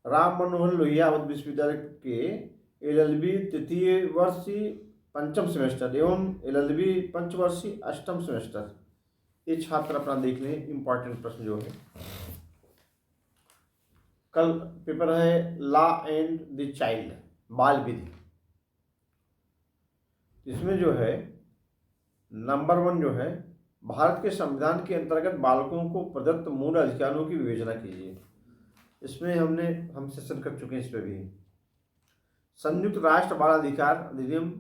राम मनोहर लोहिया अवध विश्वविद्यालय के एलएलबी तृतीय वर्षीय पंचम सेमेस्टर एवं एलएलबी पंचवर्षीय अष्टम सेमेस्टर, ये छात्र अपना देख लें। इंपॉर्टेंट प्रश्न जो है, कल पेपर है लॉ एंड द चाइल्ड, बाल विधि। इसमें जो है नंबर 1 जो है, भारत के संविधान के अंतर्गत बालकों को प्रदत्त मूल अधिकारों की विवेचना कीजिए। इसमें हम सेशन कर चुके हैं। इस पर भी संयुक्त राष्ट्र बाल अधिकार अधिनियम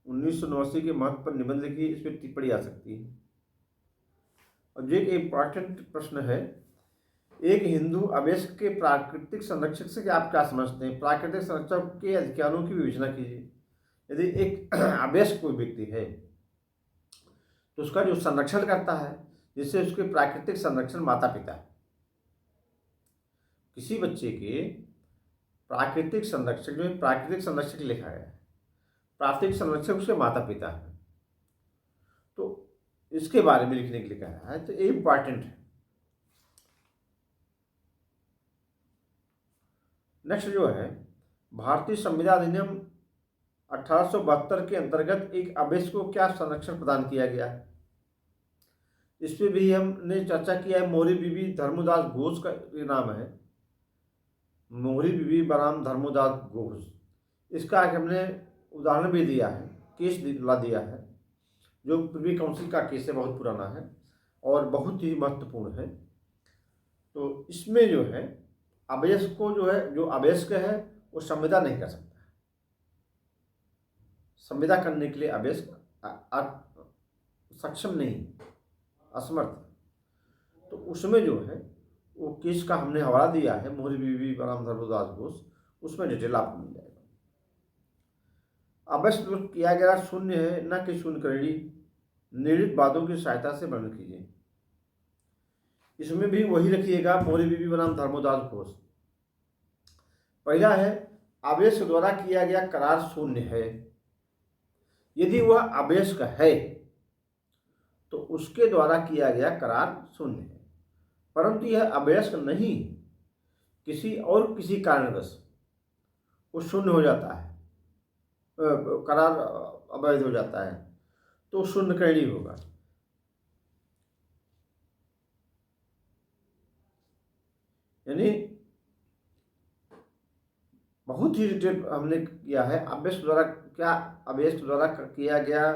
1989 के महत्व पर निबंध लिखिए, इस पर टिप्पणी आ सकती है। और जो एक इम्पॉर्टेंट प्रश्न है, एक हिंदू अवयस्क के प्राकृतिक संरक्षक से आप क्या समझते हैं? प्राकृतिक संरक्षक के अधिकारों की विवेचना कीजिए। यदि एक अवयस्क कोई व्यक्ति है तो उसका जो संरक्षण करता है, जिससे उसके प्राकृतिक संरक्षण माता पिता है। किसी बच्चे के प्राकृतिक संरक्षक, जो प्राकृतिक संरक्षक लिखा गया है, प्राकृतिक संरक्षक उसके माता पिता है, तो इसके बारे में लिखने के लिए कहा है, तो ये इंपॉर्टेंट है। नेक्स्ट जो है, भारतीय संविधान अधिनियम 1872 के अंतर्गत एक अवयस्क को क्या संरक्षण प्रदान किया गया है? इस पर भी हमने चर्चा किया है। मोहरी बीबी धर्मोदास घोष का ये नाम है, मोहरी बीबी बनाम धर्मोदास घोष। इसका हमने उदाहरण भी दिया है, केस ला दिया है, जो प्रिवी काउंसिल का केस है, बहुत पुराना है और बहुत ही महत्वपूर्ण है। तो इसमें जो है अवयस्क को जो है, जो अवयस्क है वो संविदा नहीं कर सकता। संविदा करने के लिए अवयस्क सक्षम नहीं, असमर्थ। तो उसमें जो है वो केस का हमने हवाला दिया है, मोहरी बीबी बनाम धर्मोदास घोष, उसमें डिटेल आपको मिल जाएगा। अवयस्क जो किया गया शून्य है, न कि शून्यकरणी, निर्णित वादों की सहायता से वर्णन कीजिए। इसमें भी वही रखिएगा, मोहरी बीबी बनाम धर्मोदास घोष। पहला है, अवयस्क द्वारा किया गया करार शून्य है। यदि वह अवयस्क है तो उसके द्वारा किया गया करार शून्य है, परंतु यह अवयस्क नहीं, किसी कारणवश वो शून्य हो जाता है, करार अवैध हो जाता है, तो शून्यकरणी होगा। यानी बहुत ही डिटेल हमने किया है। अवयस्क द्वारा क्या, अवयस्क द्वारा किया गया,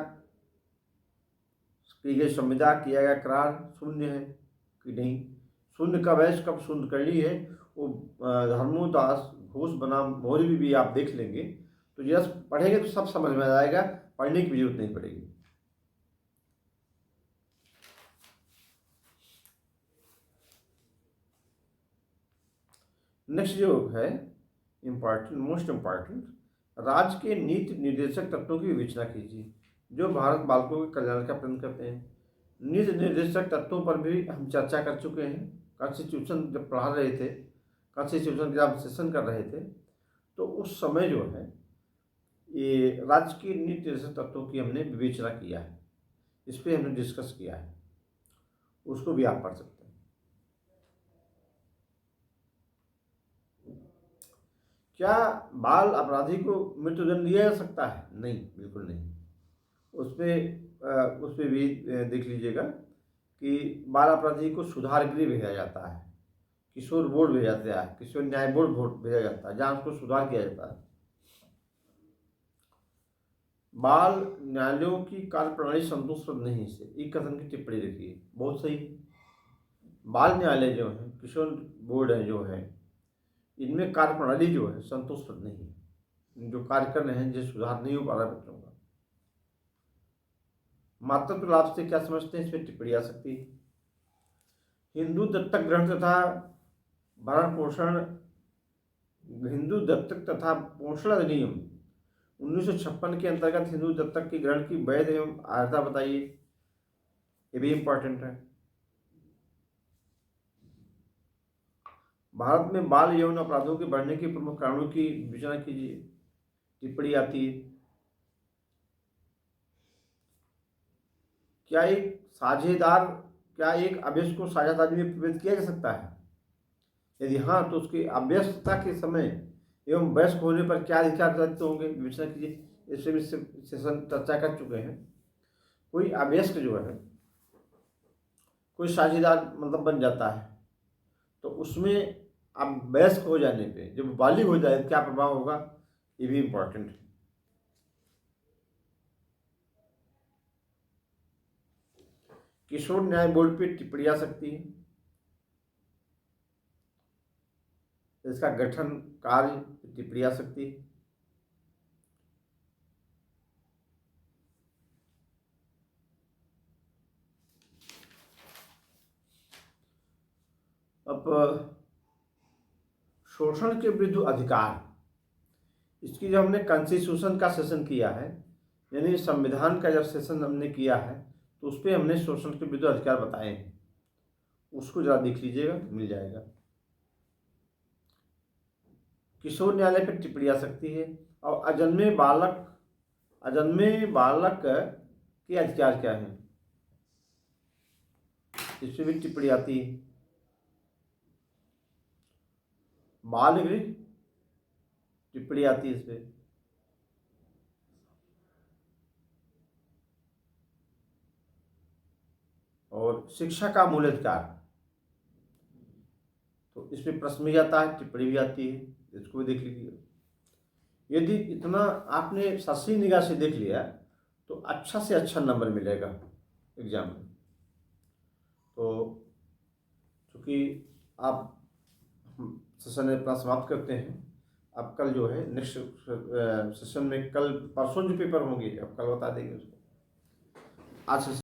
की गई संविदा, किया गया करार शून्य है कि नहीं। शून्य का अवयस्क कब शून्यकरणी है, वो धर्मोदास घोष बनाम मोहरी बीबी आप देख लेंगे तो जस्ट पढ़ेंगे तो सब समझ में आ जाएगा, पढ़ने की भी जरूरत नहीं पड़ेगी। नेक्स्ट जो है इम्पॉर्टेंट, मोस्ट इम्पॉर्टेंट, राज्य के नीति निर्देशक तत्वों की विवेचना कीजिए जो भारत बालकों के कल्याण का प्रयत्न करते हैं। नीति निर्देशक तत्वों पर भी हम चर्चा कर चुके हैं। कॉन्स्टिट्यूशन जब पढ़ा रहे थे, कॉन्स्टिट्यूशन जब सेशन कर रहे थे, तो उस समय जो है ये राज्य के नीति निर्देशक तत्वों की हमने विवेचना किया है, इस पर हमने डिस्कस किया है, उसको भी आप पढ़ सकते हैं। क्या बाल अपराधी को मृत्युदंड दिया जा सकता है? नहीं, बिल्कुल नहीं। उस पर भी देख लीजिएगा कि बाल अपराधी को सुधार गृह भेजा जाता है, किशोर बोर्ड भेजा जाता है, किशोर न्याय बोर्ड भेजा जाता है, जहाँ उसको सुधार किया जाता है। बाल न्यायालयों की कार्यप्रणाली संतोषप्रद नहीं से एक कथन की टिप्पणी रखिए, बहुत सही। बाल न्यायालय जो है, किशोर बोर्ड है जो है, इनमें कार्यप्रणाली जो है संतोषप्रद नहीं है। जो कार्य कर रहे हैं जिस सुधार नहीं हो पा रहा है बच्चों का। मातृत्व लाभ से क्या समझते हैं, इस पर टिप्पणी आ सकती है। हिंदू दत्तक ग्रहण तथा भरण पोषण, हिंदू दत्तक तथा पोषण अधिनियम 1956 के अंतर्गत हिंदू दत्तक की ग्रहण की वैध एवं अर्हता बताइए, ये भी इंपॉर्टेंट है। भारत में बाल यौन अपराधों के बढ़ने के प्रमुख कारणों की विवेचना कीजिए, टिप्पणी आती है। क्या एक अवयस्क को साझेदारी में प्रवृत्त किया जा सकता है? यदि हाँ तो उसकी अभ्यस्तता के समय एवं वयस्क होने पर क्या अधिकार प्राप्त होंगे, विवेचना कीजिए। इससे भी सेशन चर्चा कर चुके हैं। कोई अभ्यस्त जो है, कोई साझेदार मतलब बन जाता है, तो उसमें अब वयस्क हो जाने पे जब बालिग हो जाए क्या प्रभाव होगा, ये भी इम्पोर्टेंट है। किशोर न्याय बोर्ड पे टिप्पणी आ सकती है। इसका गठन कार्य टिप्पणी आ सकती है। अब शोषण के विरुद्ध अधिकार, इसकी जब हमने कॉन्स्टिट्यूशन का सेशन किया है, यानी संविधान का जब सेशन हमने किया है, तो उस पर हमने शोषण के विरुद्ध अधिकार बताए हैं, उसको जरा देख लीजिएगा, मिल जाएगा। किशोर न्यायालय पर टिप्पणी आ सकती है। और अजन्मे बालक के अधिकार क्या है, इस पर भी टिप्पणी आती है। बाल गृह टिप्पणी आती है इस पर। और शिक्षा का मूल अधिकार, तो इस पर प्रश्न भी आता है, टिप्पणी भी आती है, इसको भी देख लीजिए। यदि इतना आपने सही निगाह से देख लिया तो अच्छा से अच्छा नंबर मिलेगा एग्जाम में। तो चूँकि आप सेशन अपना समाप्त करते हैं, अब कल जो है नेक्स्ट सेशन में, कल परसों जो पेपर होंगे अब कल बता देंगे उसको। आज